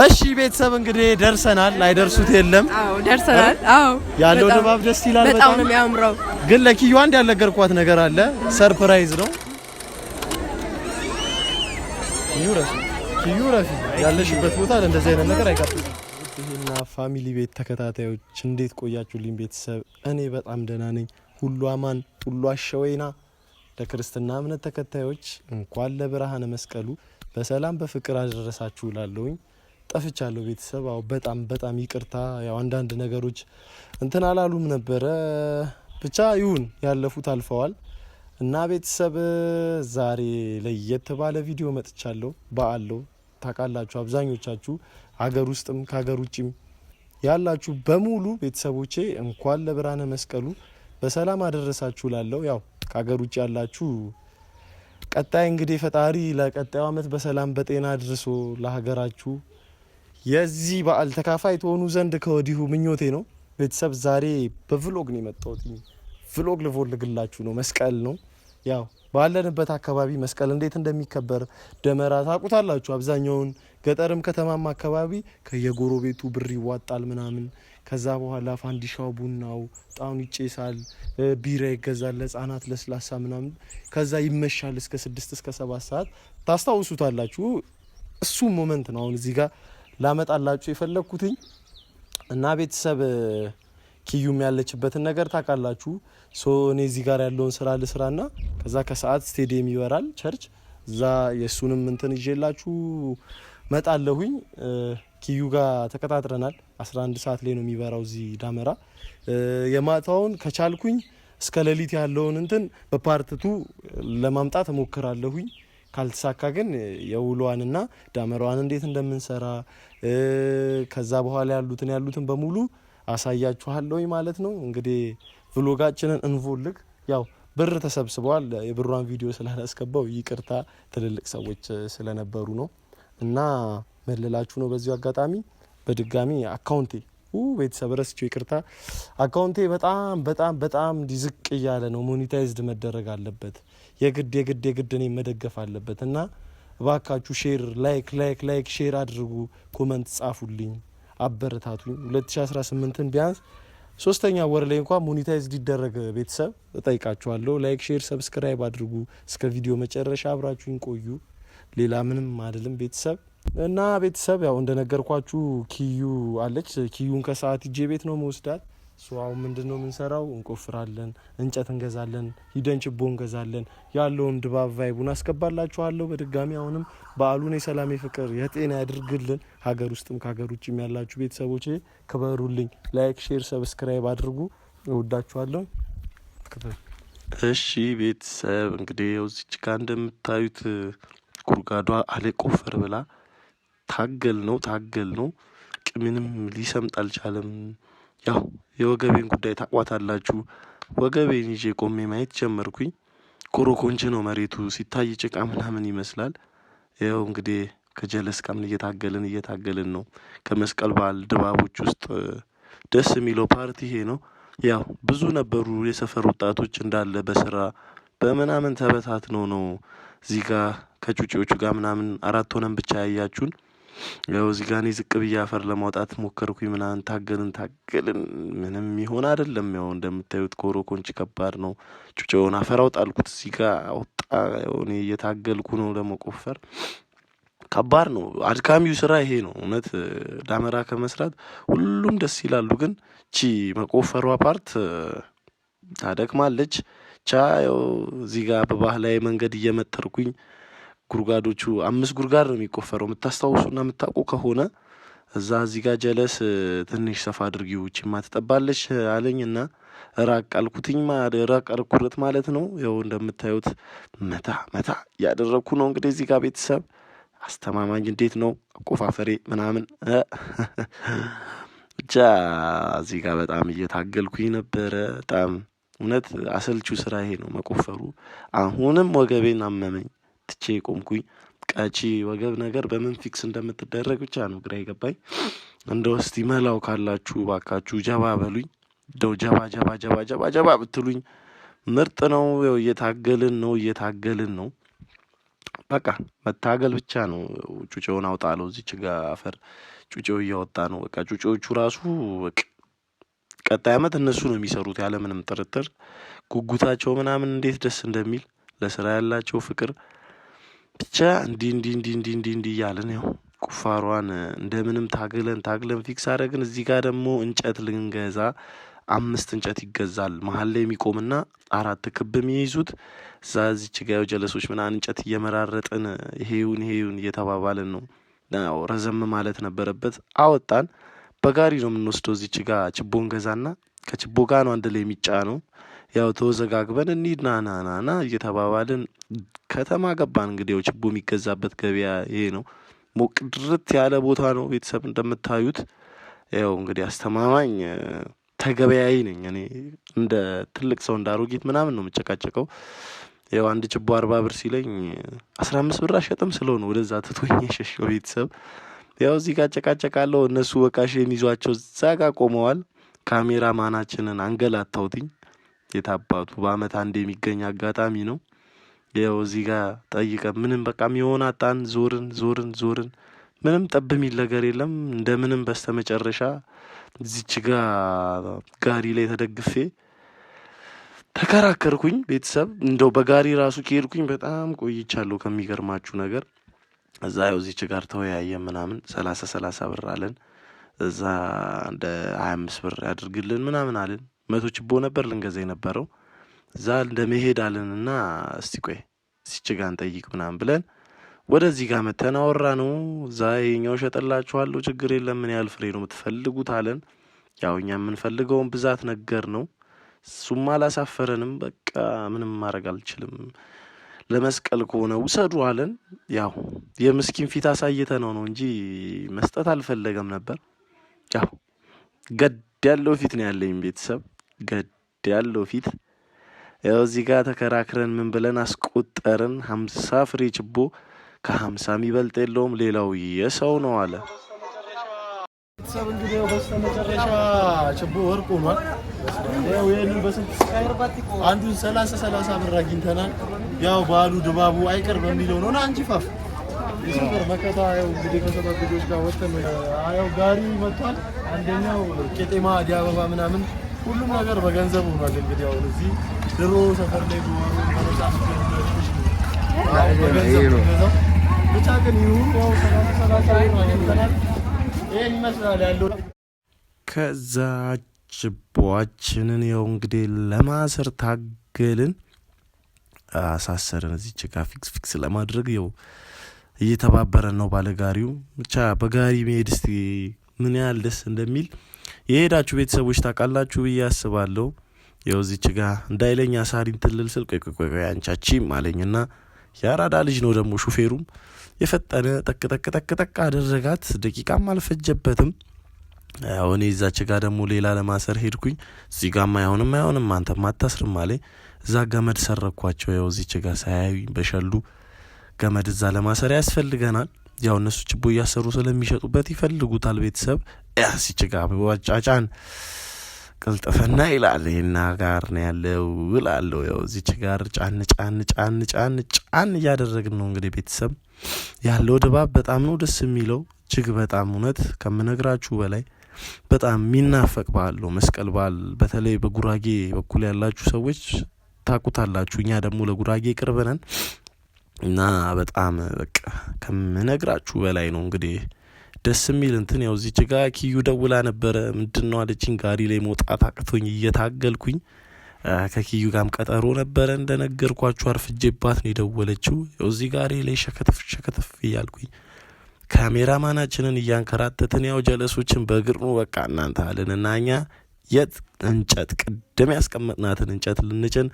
እሺ ቤተሰብ እንግዲህ ደርሰናል አይደርሱት የለም አዎ ደርሰናል አዎ ያለው ድባብ ደስ ይላል በጣም ነው የሚያምረው ግን ለኪዩ አንድ ያልነገርኳት ነገር አለ ሰርፕራይዝ ነው ኪዩ ረፊ ያለሽበት ቦታ ለእንደዚህ አይነት ነገር አይቀጥልም ይሄና ፋሚሊ ቤት ተከታታዮች እንዴት ቆያችሁልኝ ቤተሰብ እኔ በጣም ደህና ነኝ ሁሉ አማን ሁሉ አሸወይና ለክርስትና እምነት ተከታዮች እንኳን ለብርሃነ መስቀሉ በሰላም በፍቅር አደረሳችሁ ላለውኝ ጠፍቻለሁ ቤተሰብ አው በጣም ይቅርታ ያው አንዳንድ ነገሮች እንትን አላሉም ነበር ብቻ ይሁን ያለፉት አልፈዋል እና ቤተሰብ ዛሬ ለየት ባለ ቪዲዮ መጥቻለሁ በአለው ታቃላችሁ አብዛኞቻችሁ ሀገር ውስጥም ከሀገር ውጪም ያላችሁ በሙሉ ቤተሰቦቼ እንኳን ለብርሃነ መስቀሉ በሰላም አደረሳችሁ ላለው ያው ከሀገር ውጪ ያላችሁ ቀጣይ እንግዲህ ፈጣሪ ለቀጣዩ አመት በሰላም በጤና አድርሶ ለሀገራችሁ የዚህ በዓል ተካፋይ ተሆኑ ዘንድ ከወዲሁ ምኞቴ ነው ቤተሰብ ዛሬ በቭሎግ ነው የመጣሁት ቭሎግ ልቮልግላችሁ ነው መስቀል ነው ያው ባለንበት አካባቢ መስቀል እንዴት እንደሚከበር ደመራ ታቁታላችሁ አብዛኛውን ገጠርም ከተማም አካባቢ ከየጎሮቤቱ ብር ይዋጣል ምናምን ከዛ በኋላ ፋንዲሻው ቡናው ጣውን ይጨሳል ቢራ ይገዛል ለህፃናት ለስላሳ ምናምን ከዛ ይመሻል እስከ 6 እስከ 7 ሰዓት ታስታውሱታላችሁ እሱ ሞመንት ነው አሁን እዚህ ጋር ላመጣላችሁ የፈለኩትኝ እና ቤተሰብ ኪዩም ያለችበትን ነገር ታቃላችሁ ሶ እኔ እዚህ ጋር ያለውን ስራ ልስራና ከዛ ከሰዓት ስቴዲየም ይወራል ቸርች እዛ የሱንም እንትን ይዤላችሁ መጣለሁኝ ኪዩ ጋር ተከታትረናል 11 ሰዓት ላይ ነው የሚበራው እዚህ ዳመራ የማታውን ከቻልኩኝ እስከ ሌሊት ያለውን እንትን በፓርት2 ለማምጣት እሞክራለሁኝ ካልተሳካ ግን የውሏንና ዳመራዋን እንዴት እንደምንሰራ ከዛ በኋላ ያሉትን በሙሉ አሳያችኋለሁ ማለት ነው እንግዲህ ቭሎጋችንን እንቮልግ ያው ብር ተሰብስበዋል የብሯን ቪዲዮ ስላላስገባው ይቅርታ ትልልቅ ሰዎች ስለነበሩ ነው እና መልላችሁ ነው በዚሁ አጋጣሚ በድጋሚ አካውንቴ ቤተሰብ ረስቼው ይቅርታ አካውንቴ በጣም ዲዝቅ እያለ ነው ሞኔታይዝድ መደረግ አለበት የግድ እኔ መደገፍ አለበት እና እባካችሁ ሼር ላይክ ሼር አድርጉ ኮሜንት ጻፉልኝ አበረታቱኝ 2018ን ቢያንስ ሶስተኛ ወር ላይ እንኳን ሞኔታይዝ ሊደረግ ቤተሰብ እጠይቃችኋለሁ ላይክ ሼር ሰብስክራይብ አድርጉ እስከ ቪዲዮ መጨረሻ አብራችሁኝ ቆዩ ሌላ ምንም አይደለም ቤተሰብ እና ቤተሰብ ያው እንደነገርኳችሁ ኪዩ አለች ኪዩን ከሰዓት ይጄ ቤት ነው መወስዳት ሶአው ምንድነው ምንሰራው እንቆፍራለን እንጨት እንገዛለን ሂደን ችቦ እንገዛለን ያለውን ድባብ ቫይቡን አስቀባላችኋለሁ በድጋሚ አሁንም በዓሉን የሰላም የፍቅር የጤና ያድርግልን ሀገር ውስጥም ከሀገር ውጭም ያላችሁ ቤተሰቦቼ ክበሩልኝ ላይክ ሼር ሰብስክራይብ አድርጉ እወዳችኋለሁ እሺ ቤተሰብ እንግዲህ እዚች ጋር እንደምታዩት ጉርጋዷ አለቆፈር ብላ ታገል ነው ምንም ሊሰምጥ አልቻለም ያው የወገቤን ጉዳይ ታቋታላችሁ ወገቤን ይዤ ቆሜ ማየት ጀመርኩኝ ኮሮኮንች ነው መሬቱ ሲታይ ጭቃ ምናምን ይመስላል ያው እንግዲህ ከጀለስ ጋር እየታገልን ነው ከመስቀል በዓል ድባቦች ውስጥ ደስ የሚለው ፓርቲ ይሄ ነው ያው ብዙ ነበሩ የሰፈር ወጣቶች እንዳለ በስራ በመናመን ተበታትነው ነው እዚህ ጋር ከጩጪዎቹ ጋር ምናምን አራት ሆነን ብቻ ያያችሁን ያው እዚህ ጋር እኔ ዝቅ ብዬ አፈር ለማውጣት ሞከርኩኝ ምናምን ታገልን ምንም ይሆን አይደለም ያው እንደምታዩት ኮሮኮንች ከባድ ነው ጩጬውን አፈር አውጣልኩት እዚህ ጋር አውጣ እኔ እየታገልኩ ነው ለመቆፈር ከባድ ነው አድካሚው ስራ ይሄ ነው እውነት ዳመራ ከመስራት ሁሉም ደስ ይላሉ ግን ቺ መቆፈሯ ፓርት ታደክማለች ቻው እዚህ ጋር በባህላዊ መንገድ እየመጠርኩኝ ጉርጋዶቹ 5 ጉርጋድ ነው የሚቆፈረው የምታስታውሱና የምታውቁ ከሆነ እዚህ ጋር ጀለስ ትንሽ ሰፋ አድርጊው ቺማ ተጠባለሽ አለኝና ራቅ አልኩትኝ ራቅ አርኩረት ማለት ነው ያው እንደምታዩት መታ ያደረኩ ነው እንግዲህ እዚህ ጋር ቤተሰብ አስተማማኝ እንዴት ነው አቆፋፈሬ ምናምን እዚህ ጋር በጣም እየታገልኩኝ ነበር በጣም እውነት አሰልቺው ስራ ይሄ ነው መቆፈሩ አሁንም ወገቤን አመመኝ ትቼ ቆምኩኝ ቃቺ ወገብ ነገር በምን ፊክስ እንደምትደረግ ብቻ ነው ግራ ይገባኝ እንደው እስቲ መላው ካላችሁ ባካችሁ ጀባ በሉኝ ደው ጀባ ብትሉኝ ምርጥ ነው እየታገልን ነው በቃ መታገል ብቻ ነው። ጩጬውን አውጣለው እዚች ጋር አፈር ጩጬው እያወጣ ነው። በቃ ጩጬዎቹ ራሱ በቃ ቀጣይ አመት እነሱ ነው የሚሰሩት ያለ ምንም ጥርጥር። ጉጉታቸው ምናምን እንዴት ደስ እንደሚል ለስራ ያላቸው ፍቅር ብቻ እንዲህ እያለን ያው ቁፋሯን እንደምንም ታግለን ፊክስ አደረግን። እዚህ ጋር ደግሞ እንጨት ልንገዛ 5 እንጨት ይገዛል። መሀል ላይ የሚቆምና 4 ክብ የሚይዙት እዚች ጋር ጀለሶች ምናምን እንጨት እየመራረጥን ይሄውን እየተባባልን ነው። ያው ረዘም ማለት ነበረበት። አወጣን። በጋሪ ነው የምንወስደው። እዚች ጋር ችቦን ገዛና ከችቦ ጋር ነው አንድ ላይ የሚጫነው። ያው ተወዘጋግበን እንሂድ ና እየተባባልን ከተማ ገባን። እንግዲህ ያው ችቦ የሚገዛበት ገበያ ይሄ ነው። ሞቅ ድርት ያለ ቦታ ነው። ቤተሰብ እንደምታዩት ያው እንግዲህ አስተማማኝ ተገበያይ ነኝ እኔ። እንደ ትልቅ ሰው እንደ አሮጊት ምናምን ነው የምጨቃጨቀው። ያው አንድ ችቦ 40 ብር ሲለኝ 15 ብር አሸጥም ስለው ነው ወደዛ ትቶኝ የሸሸው ቤተሰብ። ያው እዚህ ጋር ጨቃጨቃለሁ። እነሱ ወቃሽን ይዟቸው እዛ ጋር ቆመዋል። ካሜራ ማናችንን አንገላታውትኝ። የታባቱ በአመት አንድ የሚገኝ አጋጣሚ ነው። ያው እዚህ ጋር ጠይቀን ምንም በቃ የሚሆን አጣን። ዞርን ምንም ጠብ የሚል ነገር የለም። እንደምንም በስተመጨረሻ እዚች ጋር ጋሪ ላይ ተደግፌ ተከራከርኩኝ። ቤተሰብ እንደው በጋሪ ራሱ ከሄድኩኝ በጣም ቆይቻለሁ ከሚገርማችሁ ነገር። እዛ ያው እዚች ጋር ተወያየ ምናምን 30 ብር አለን። እዛ እንደ 25 ብር ያድርግልን ምናምን አለን። 100 ችቦ ነበር ልንገዛ የነበረው። እዛ እንደመሄድ አለንና እስቲ ቆይ እዚች ጋር እንጠይቅ ምናምን ብለን ወደዚህ ጋር መተን አወራ ነው። እዛ ይኸኛው ሸጠላችኋለሁ ችግር የለም ምን ያህል ፍሬ ነው የምትፈልጉት አለን። ያው እኛ የምንፈልገውን ብዛት ነገር ነው። እሱም አላሳፈረንም። በቃ ምንም ማድረግ አልችልም፣ ለመስቀል ከሆነ ውሰዱ አለን። ያው የምስኪን ፊት አሳይተነው ነው እንጂ መስጠት አልፈለገም ነበር። ያው ገድ ያለው ፊት ነው ያለኝ ቤተሰብ፣ ገድ ያለው ፊት። ያው እዚህ ጋር ተከራክረን ምን ብለን አስቆጠርን። 50 ፍሬ ችቦ ከ50 የሚበልጥ የለውም፣ ሌላው የሰው ነው አለ። ቤተሰብ እንግዲህ ያው በስተመጨረሻ ችቦ ወርቅ ሆኗል። ያው ይሄንን በስንት አንዱን 30 ብር አግኝተናል። ያው በዓሉ ድባቡ አይቀር በሚለው ነው። አንቺ ፋፍ የሰፈር መከታ ያው እንግዲህ ከሰባት ልጆች ጋር ወጥተን ያው ጋሪ መጥቷል። አንደኛው ቄጤማ አበባ ምናምን ሁሉም ነገር በገንዘብ ሆኗል። እንግዲህ ያው እዚህ ድሮ ሰፈር ላይ ብቻ ግን ይሁን ያው 30 አግኝተናል። ይሄን ይመስላል ያለው። ከዛ ችቦአችንን ያው እንግዲህ ለማሰር ታገልን፣ አሳሰርን። እዚች ጋር ፊክስ ለማድረግ ያው እየተባበረን ነው ባለጋሪው። ብቻ በጋሪ መሄድ እስቲ ምን ያህል ደስ እንደሚል የሄዳችሁ ቤተሰቦች ታውቃላችሁ ብዬ አስባለሁ። ያው እዚች ጋር እንዳይለኝ አሳሪን ትልል ስል ቆይ አንቻቺም አለኝና ያራዳ ልጅ ነው ደግሞ ሹፌሩም የፈጠነ ጠቅ አደረጋት። ደቂቃም አልፈጀበትም። ያው እኔ እዛች ጋር ደግሞ ሌላ ለማሰር ሄድኩኝ። እዚህ ጋርማ አይሆንም አንተም አታስርም አለኝ። እዛ ገመድ ሰረኳቸው። ያው እዚች ጋር ሳያዩኝ በሸሉ ገመድ እዛ ለማሰር ያስፈልገናል። ያው እነሱ ችቦ እያሰሩ ስለሚሸጡበት ይፈልጉታል ቤተሰብ። እዚች ጋር በዋጫጫን ቅልጥፍና ይላል ይሄና ጋር ነው ያለው እላለሁ። ያው እዚች ጋር ጫን እያደረግን ነው እንግዲህ ቤተሰብ። ያለው ድባብ በጣም ነው ደስ የሚለው፣ እጅግ በጣም እውነት ከምነግራችሁ በላይ በጣም የሚናፈቅ በዓል ነው መስቀል በዓል። በተለይ በጉራጌ በኩል ያላችሁ ሰዎች ታውቁታላችሁ። እኛ ደግሞ ለጉራጌ ቅርብ ነን እና በጣም በቃ ከምነግራችሁ በላይ ነው እንግዲህ ደስ የሚል እንትን። ያው እዚች ጋር ኪዩ ደውላ ነበረ። ምንድነው አለችኝ። ጋሪ ላይ መውጣት አቅቶኝ እየታገልኩኝ ከኪዩ ጋርም ቀጠሮ ነበረ እንደነገርኳችሁ። አርፍጄባት ነው የደወለችው። ያው እዚህ ጋሪ ላይ ሸከተፍ እያልኩኝ ካሜራማናችንን እያንከራተትን ያው ጀለሶችን በእግር ነው በቃ እናንተ አለንና እኛ የት እንጨት ቅድም ያስቀመጥናትን እንጨት ልንጭን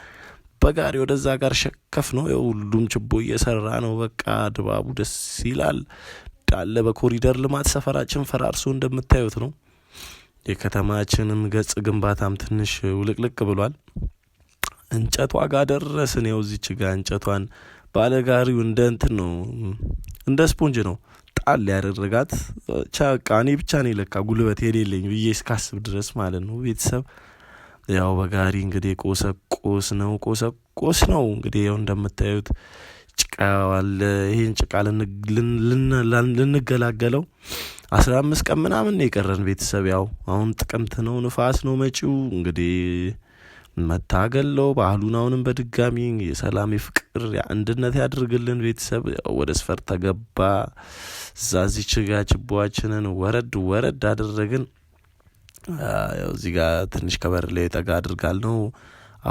በጋሪ ወደዛ ጋር ሸከፍ ነው። ያው ሁሉም ችቦ እየሰራ ነው። በቃ ድባቡ ደስ ይላል። ዳለ በኮሪደር ልማት ሰፈራችን ፈራርሶ እንደምታዩት ነው። የከተማችንም ገጽ ግንባታም ትንሽ ውልቅልቅ ብሏል። እንጨቷ ጋር ደረስን። ያው እዚች ጋር እንጨቷን ባለጋሪው እንደ እንትን ነው እንደ ስፖንጅ ነው ጣል ያደረጋት። እኔ ብቻ ነኝ ለካ ጉልበት የሌለኝ ብዬ እስካስብ ድረስ ማለት ነው ቤተሰብ። ያው በጋሪ እንግዲህ ቆሰቆስ ነው እንግዲህ ያው እንደምታዩት ጭቃ ጭቃዋል ይሄን ጭቃ ልንገላገለው 15 ቀን ምናምን የቀረን ቤተሰብ ያው አሁን ጥቅምት ነው ንፋስ ነው መጪው እንግዲህ መታገለው ባህሉን አሁንም በድጋሚ የሰላም የፍቅር የአንድነት ያድርግልን ቤተሰብ ወደ ስፈር ተገባ ዛዚ ችጋ ችቦአችንን ወረድ አደረግን ያው እዚህ ጋር ትንሽ ከበር ላይ ተጋ አድርጋል ነው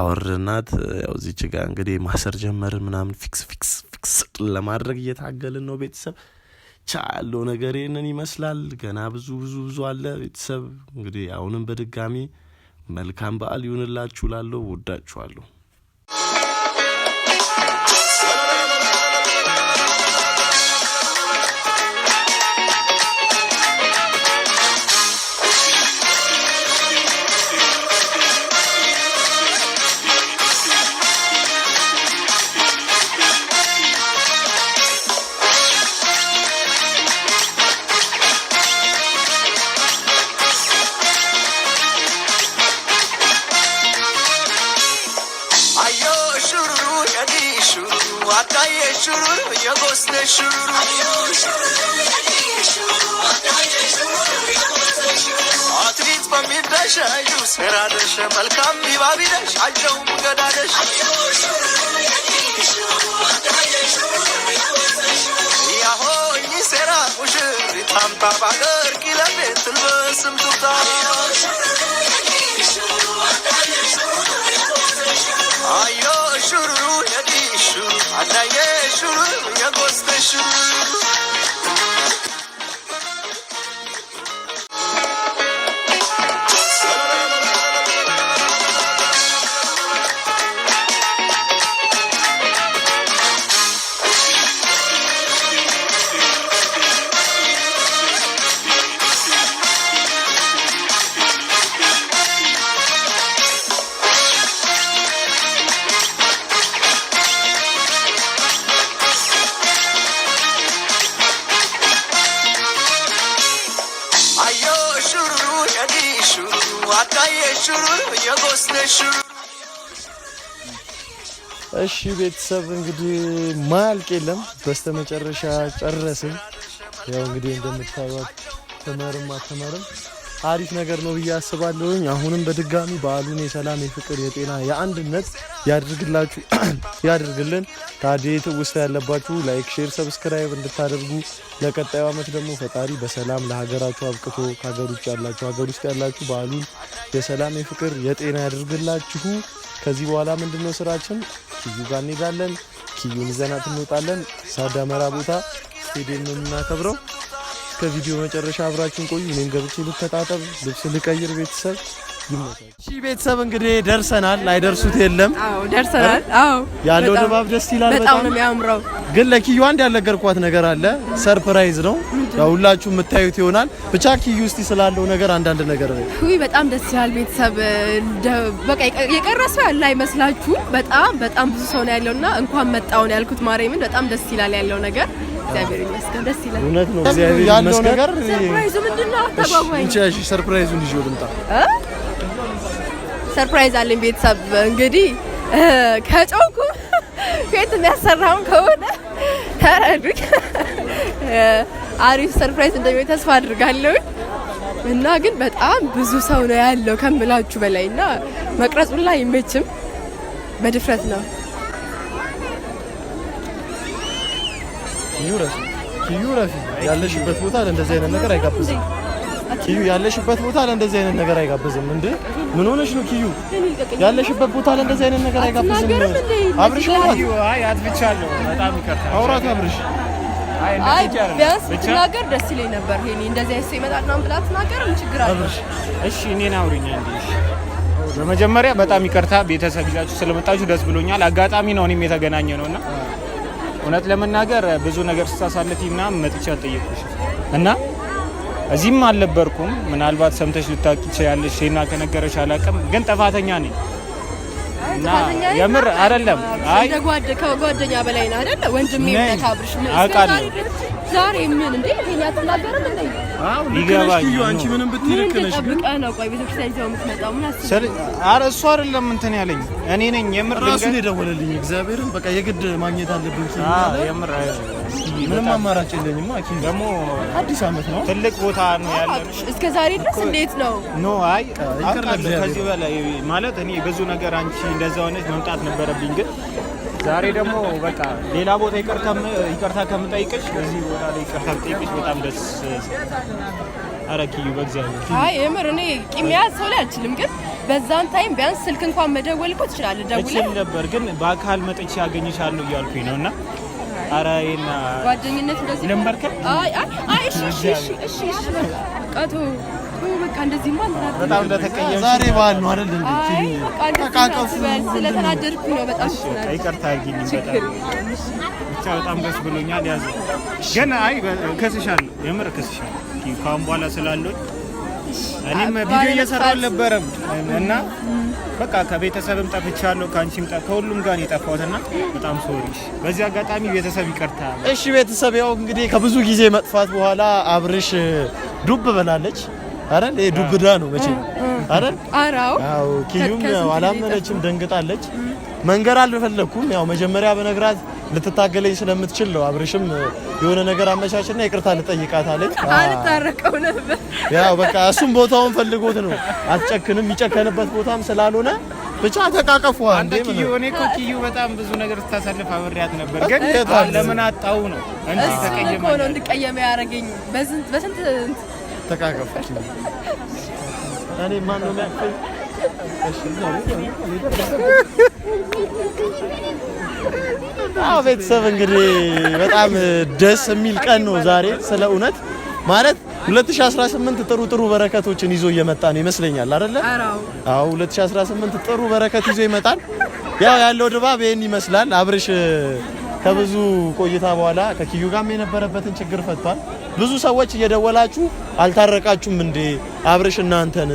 አወርናት ያው እዚህ ችጋ እንግዲህ ማሰር ጀመርን ምናምን ፊክስ ለማድረግ እየታገልን ነው ቤተሰብ ቻለው ነገር ይሄንን ይመስላል ገና ብዙ አለ ቤተሰብ እንግዲህ አሁንም በድጋሚ መልካም በዓል ይሁንላችሁ ላለው ወዳችኋለሁ አትሌት በሚዳሽ አዩስ ራደሽ መልካም ይባቢዳሽ አጀው ገዳደሽ ያሆ ይሰራ ሙሽሪ ታምባ ባገር ኪለቤት ልበስም ቱታ አዮ ሹሩ የዲሹ አዳዬ ሹሩ የጎስተሹ እሺ ቤተሰብ እንግዲህ ማልቅ የለም በስተመጨረሻ ጨረስን ያው እንግዲህ እንደምታዩት ተመርም አሪፍ ነገር ነው ያስባለሁኝ አሁንም በድጋሚ በዓሉን የሰላም የፍቅር የጤና የአንድነት ያድርግላችሁ ያድርግልን ታዲያ ውስጥ ያለባችሁ ላይክ ሼር ሰብስክራይብ እንድታደርጉ ለቀጣዩ አመት ደግሞ ፈጣሪ በሰላም ለሀገራችሁ አብቅቶ ከሀገር ውጭ ያላችሁ ሀገር ውስጥ ያላችሁ በዓሉን የሰላም የፍቅር የጤና ያድርግላችሁ ከዚህ በኋላ ምንድነው ስራችን ኪዩ ጋር እንሄዳለን ኪዩን ይዘናት እንወጣለን ሳዳመራ ቦታ ስቴዲየም ነው የምናከብረው ከቪዲዮ መጨረሻ አብራችን ቆዩ እኔም ገብቼ ልተጣጣብ ልብስ ልቀይር ቤተሰብ ይመጣል እሺ ቤተሰብ እንግዲህ ደርሰናል አይደርሱት የለም አዎ ደርሰናል አዎ ያለው ድባብ ደስ ይላል በጣም ነው የሚያምረው ግን ለኪዩ አንድ ያልነገርኳት ነገር አለ ሰርፕራይዝ ነው ያው ሁላችሁ የምታዩት ይሆናል ብቻ ኪዩ እስቲ ስላለው ነገር አንዳንድ ነገር ነው ውይ በጣም ደስ ይላል ቤተሰብ በቃ የቀረሰው ያለ አይመስላችሁ በጣም ብዙ ሰው ነው ያለውና እንኳን መጣውን ያልኩት ማርያምን በጣም ደስ ይላል ያለው ነገር እግዚአብሔር ይመስገን ደስ ይላል እውነት ነው እግዚአብሔር ይመስገን ነገር ሰርፕራይዙ ምንድነው አታባባኝ እሺ ሰርፕራይዙን ይዤው ልምጣ ሰርፕራይዝ አለኝ ቤተሰብ እንግዲህ ከጮኩ ፌት የሚያሰራውን ከሆነ ተረዱኝ አሪፍ ሰርፕራይዝ እንደሚሆን ተስፋ አድርጋለሁ እና ግን በጣም ብዙ ሰው ነው ያለው ከምላችሁ በላይና መቅረጹ ላይ አይመችም በድፍረት ነው ኪዩረፊ ያለሽበት ቦታ ለእንደዚህ አይነት ነገር አይጋብዝም ኪዩ ያለሽበት ቦታ ለእንደዚህ አይነት ነገር አይጋብዝም እንዴ ምን ሆነሽ ነው ኪዩ ያለሽበት ቦታ ለእንደዚህ አይነት ነገር አይጋብዝም አብርሽ አይ አትብቻለሁ በጣም ይከርታል አውራት አብርሽ አይ ቢያንስ ብትናገር ደስ ይለኝ ነበር ሄኒ እንደዚህ አይነት ይመጣል ነው ብላ ትናገር ምን ችግር አለ እሺ እኔን አውሪኝ እንዴ በመጀመሪያ በጣም ይከርታ ቤተሰብ ይዛችሁ ስለመጣችሁ ደስ ብሎኛል አጋጣሚ ነው እኔም የተገናኘ ነውና እውነት ለመናገር ብዙ ነገር ስታሳልፊና መጥቻ ጠይቁሽ እና እዚህም አልነበርኩም ምናልባት ሰምተሽ ልታቂ ይችላልሽ ሄና ከነገረሽ አላቀም ግን ጥፋተኛ ነኝ ጥፋተኛ ነኝ። የምር አይደለም። አይ ከጓደኛ በላይ ነው አይደለ? ወንድሜ ነህ አብርሽ ነው። ዛሬ ምን እንዴ ይሄን ያትናገርም እንዴ? አው ሊገባኝ ነው። አንቺ ምንም ብትልክ ነሽ ግን ነው። ቆይ ቤተክርስቲያን ይዘው የምትመጣው ምን አስብ። ኧረ እሱ አይደለም እንትን ያለኝ እኔ ነኝ። የምር ራሱ ነው የደወለልኝ። እግዚአብሔርን በቃ የግድ ማግኘት አለብኝ ሲል የምር ምንም አማራጭ የለኝም። አኪን ደግሞ አዲስ አመት ነው፣ ትልቅ ቦታ ነው ያለው። እስከ ዛሬ ድረስ እንዴት ነው? ኖ አይ ከዚህ በላይ ማለት እኔ ብዙ ነገር አንቺ እንደዛ ሆነሽ መምጣት ነበረብኝ ግን ዛሬ ደግሞ በቃ ሌላ ቦታ ይቅርታ ከምጠይቅሽ እዚህ ቦታ ላይ ይቅርታ ብጠይቅሽ በጣም ደስ አረኪዩ በእግዚአብሔር። አይ የምር እኔ ቂም ያዝ ሰው ላይ አልችልም፣ ግን በዛን ታይም ቢያንስ ስልክ እንኳን መደወል እኮ ትችላለህ። ደውለህ እችል ነበር ግን በአካል መጥቼ ያገኝሻለሁ እያልኩኝ ነውና ኧረ ይሄና ጓደኝነት እንደዚህ ለምበርከት አይ እሺ ቀጡ በቃ እንደዚህ ማለት በጣም ለተቀየም ዛሬ በዓል ነው አይደል እንዴ? ተቃቀፉ ስለተናደድኩ ነው በጣም ይቅርታ አድርጊልኝ። በጣም ብቻ በጣም ደስ ብሎኛል። ያዘ ግን አይ ከስሻለሁ፣ የምር ከስሻለሁ ካሁን በኋላ ስላለው እኔም ቪዲዮ እየሰራሁ አልነበረም እና በቃ ከቤተሰብም ጠፍቻለሁ፣ ከአንቺም ከሁሉም ጋር የጠፋሁትና በጣም ሶሪ። በዚህ አጋጣሚ ቤተሰብ ይቅርታ። እሺ ቤተሰብ ያው እንግዲህ ከብዙ ጊዜ መጥፋት በኋላ አብርሽ ዱብ ብላለች አይደል? ዱብዳ ነው መቼ አይደል? አዎ ኪዩም አላመነችም፣ ደንግጣለች። መንገር አልፈለኩም። ያው መጀመሪያ በነግራት ልትታገለኝ ስለምትችል ነው። አብርሽም የሆነ ነገር አመቻችና ይቅርታ ልጠይቃት አለች። አልታረቀው ነበር። ያው በቃ እሱም ቦታውን ፈልጎት ነው። አትጨክንም፣ የሚጨከንበት ቦታም ስላልሆነ ብቻ ተቃቀፉ። አንዴ ኪዩ እኔ እኮ ኪዩ በጣም ብዙ ነገር ስታሳልፍ አብሬያት ነበር፣ ግን ለምን አጣው ነው እንጂ ተቀየመ ነው እንድቀየመ ያደረገኝ በስንት ተቃቀፉ። እኔ ማን ነው የሚያቀኝ? አዎ ቤተሰብ እንግዲህ በጣም ደስ የሚል ቀን ነው ዛሬ። ስለ እውነት ማለት 2018 ጥሩ በረከቶችን ይዞ እየመጣ ነው ይመስለኛል አይደለ? አዎ 2018 ጥሩ በረከት ይዞ ይመጣል። ያው ያለው ድባብ ይሄን ይመስላል። አብርሽ ከብዙ ቆይታ በኋላ ከኪዩ ጋርም የነበረበትን ችግር ፈቷል። ብዙ ሰዎች እየደወላችሁ አልታረቃችሁም እንዴ አብርሽ እናንተን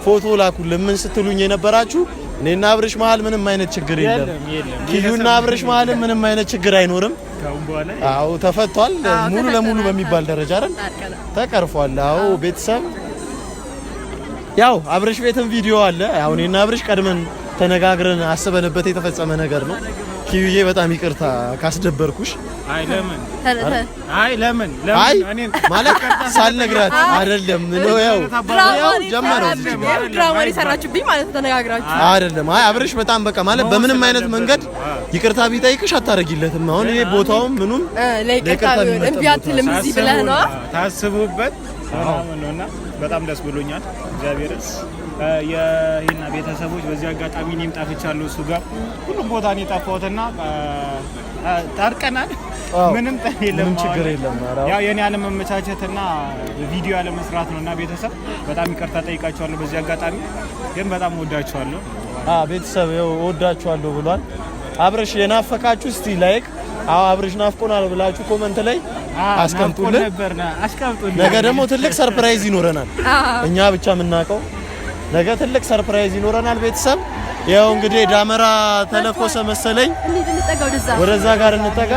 ፎቶ ላኩልን ምን ስትሉኝ የነበራችሁ እኔና አብርሽ መሀል ምንም አይነት ችግር የለም። ኪዩና አብርሽ መሀል ምንም አይነት ችግር አይኖርም። አዎ ተፈቷል። ሙሉ ለሙሉ በሚባል ደረጃ አይደል ተቀርፏል። አዎ ቤተሰብ ያው አብርሽ ቤትም ቪዲዮ አለ። ያው እኔና አብርሽ ቀድመን ተነጋግረን አስበንበት የተፈጸመ ነገር ነው። ኪዩዬ በጣም ይቅርታ ካስደበርኩሽ። አይ ለምን እኔ ማለት ሳልነግራት አይደለም ነው ያው ጀመረው ድራማ ሊሰራችሁብኝ ማለት ተነጋግራችሁ አይደለም። አይ አብርሽ በጣም በቃ ማለት በምንም አይነት መንገድ ይቅርታ ቢጠይቅሽ አታረጊለትም። አሁን ይሄ ቦታውም ምኑም ለይቅርታ እምቢ አትልም እዚህ ብለህ ነው ታስቡበት ነውና በጣም ደስ ብሎኛል። እግዚአብሔርስ የሂና ቤተሰቦች በዚህ አጋጣሚ እኔም ጠፍቻለሁ። እሱ ጋር ሁሉም ቦታ ነው የጠፋሁትና ታርቀናል። ምንም ችግር የለም። ያው የኔ አለመመቻቸትና ቪዲዮ አለመስራት ነውና ቤተሰብ በጣም ይቅርታ ጠይቃቸዋለሁ። በዚህ አጋጣሚ ግን በጣም ወዳቸዋለሁ። ቤተሰብ ያው ወዳቸዋለሁ ብሏል አብርሽ። የናፈቃችሁ እስቲ ላይክ አብርሽ ናፍቆናል ብላችሁ ኮሜንት ላይ አስቀምጡልን። ነገ ደግሞ ትልቅ ሰርፕራይዝ ይኖረናል። እኛ ብቻ የምናውቀው ነገ ትልቅ ሰርፕራይዝ ይኖረናል። ቤተሰብ ያው እንግዲህ ዳመራ ተለኮሰ መሰለኝ። ወደዛ ጋር እንጠጋ።